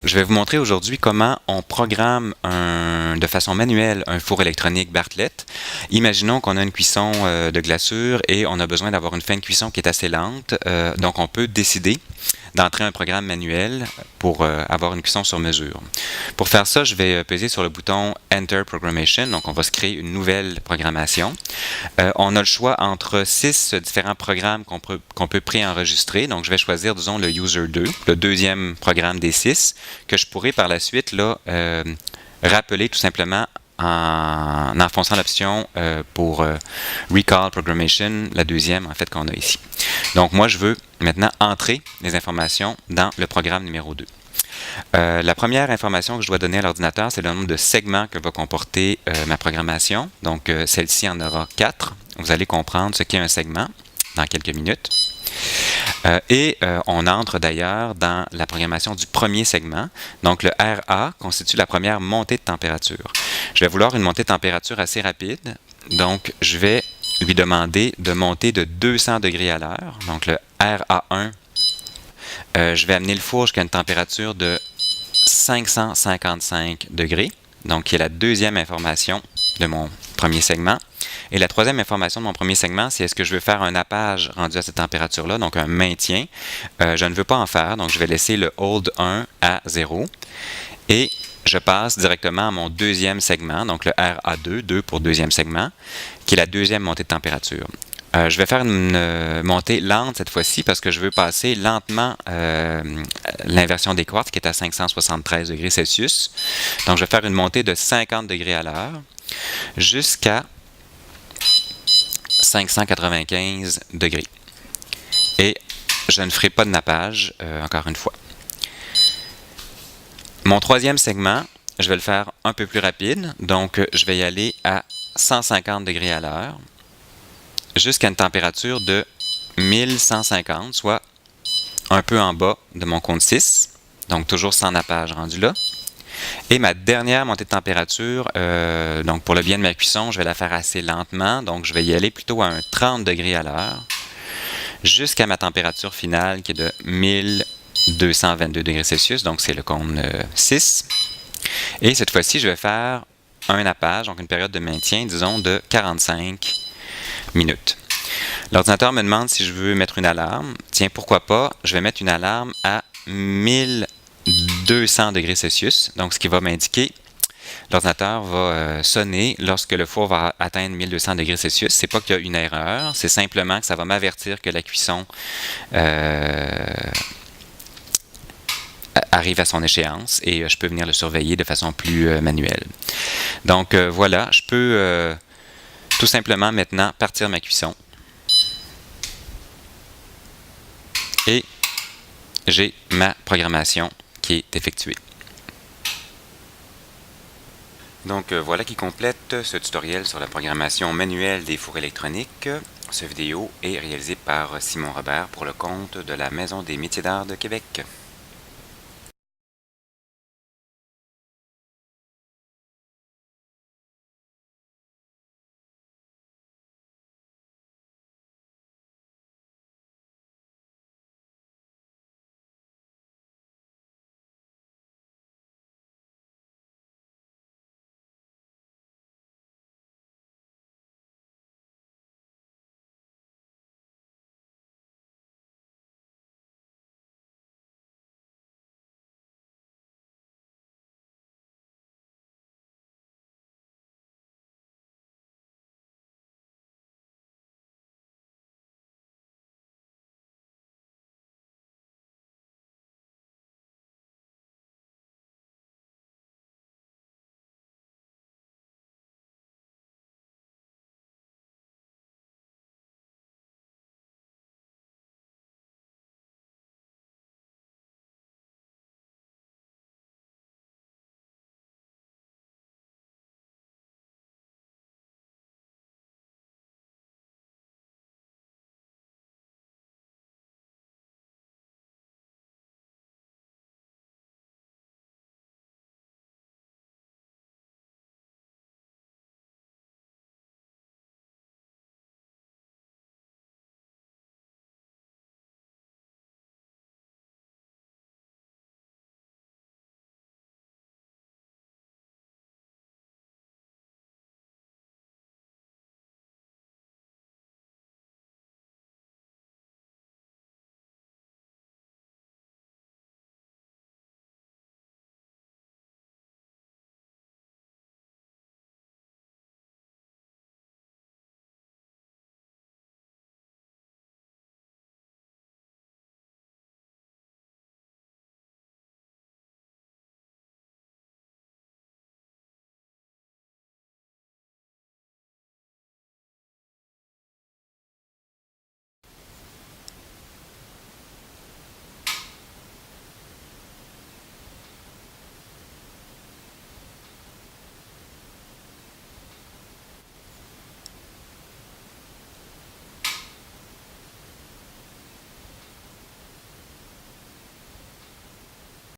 Je vais vous montrer aujourd'hui comment on programme de façon manuelle un four électronique Bartlett. Imaginons qu'on a une cuisson de glaçure et on a besoin d'avoir une fin de cuisson qui est assez lente. Donc on peut décider d'entrer un programme manuel pour avoir une cuisson sur mesure. Pour faire ça, je vais peser sur le bouton Enter Programmation. Donc on va se créer une nouvelle programmation. On a le choix entre 6 différents programmes qu'on peut préenregistrer. Donc je vais choisir, disons, le User 2, le deuxième programme des 6, que je pourrai par la suite là, rappeler tout simplement en enfonçant l'option pour Recall Programmation, la deuxième en fait qu'on a ici. Donc moi je veux maintenant entrer les informations dans le programme numéro 2. La première information que je dois donner à l'ordinateur, c'est le nombre de segments que va comporter ma programmation. Donc celle-ci en aura 4. Vous allez comprendre ce qu'est un segment dans quelques minutes. On entre d'ailleurs dans la programmation du premier segment. Donc le RA constitue la première montée de température. Je vais vouloir une montée de température assez rapide. Donc je vais lui demander de monter de 200 degrés à l'heure. Donc le RA1, je vais amener le four jusqu'à une température de 555 degrés. Donc qui est la deuxième information de mon premier segment. Et la troisième information de mon premier segment, c'est est-ce que je veux faire un happage rendu à cette température-là, donc un maintien. Je ne veux pas en faire, donc je vais laisser le hold 1 à 0. Et je passe directement à mon deuxième segment, donc le RA2, 2 pour deuxième segment, qui est la deuxième montée de température. Je vais faire une montée lente cette fois-ci parce que je veux passer lentement l'inversion des quartz qui est à 573 degrés Celsius. Donc je vais faire une montée de 50 degrés à l'heure jusqu'à 595 degrés. Et je ne ferai pas de nappage, encore une fois. Mon troisième segment, je vais le faire un peu plus rapide. Donc, je vais y aller à 150 degrés à l'heure jusqu'à une température de 1150, soit un peu en bas de mon compte 6. Donc, toujours sans nappage rendu là. Et ma dernière montée de température, donc pour le bien de ma cuisson, je vais la faire assez lentement. Donc je vais y aller plutôt à un 30 degrés à l'heure jusqu'à ma température finale qui est de 1222 degrés Celsius. Donc c'est le cône 6. Et cette fois-ci, je vais faire un nappage, donc une période de maintien, disons, de 45 minutes. L'ordinateur me demande si je veux mettre une alarme. Tiens, pourquoi pas? Je vais mettre une alarme à 1200 degrés Celsius, donc ce qui va m'indiquer, l'ordinateur va sonner lorsque le four va atteindre 1200 degrés Celsius. C'est pas qu'il y a une erreur, c'est simplement que ça va m'avertir que la cuisson arrive à son échéance et je peux venir le surveiller de façon plus manuelle. Donc voilà, je peux tout simplement maintenant partir ma cuisson et j'ai ma programmation qui est effectuée. Donc voilà qui complète ce tutoriel sur la programmation manuelle des fours électroniques. Cette vidéo est réalisée par Simon Robert pour le compte de la Maison des métiers d'art de Québec.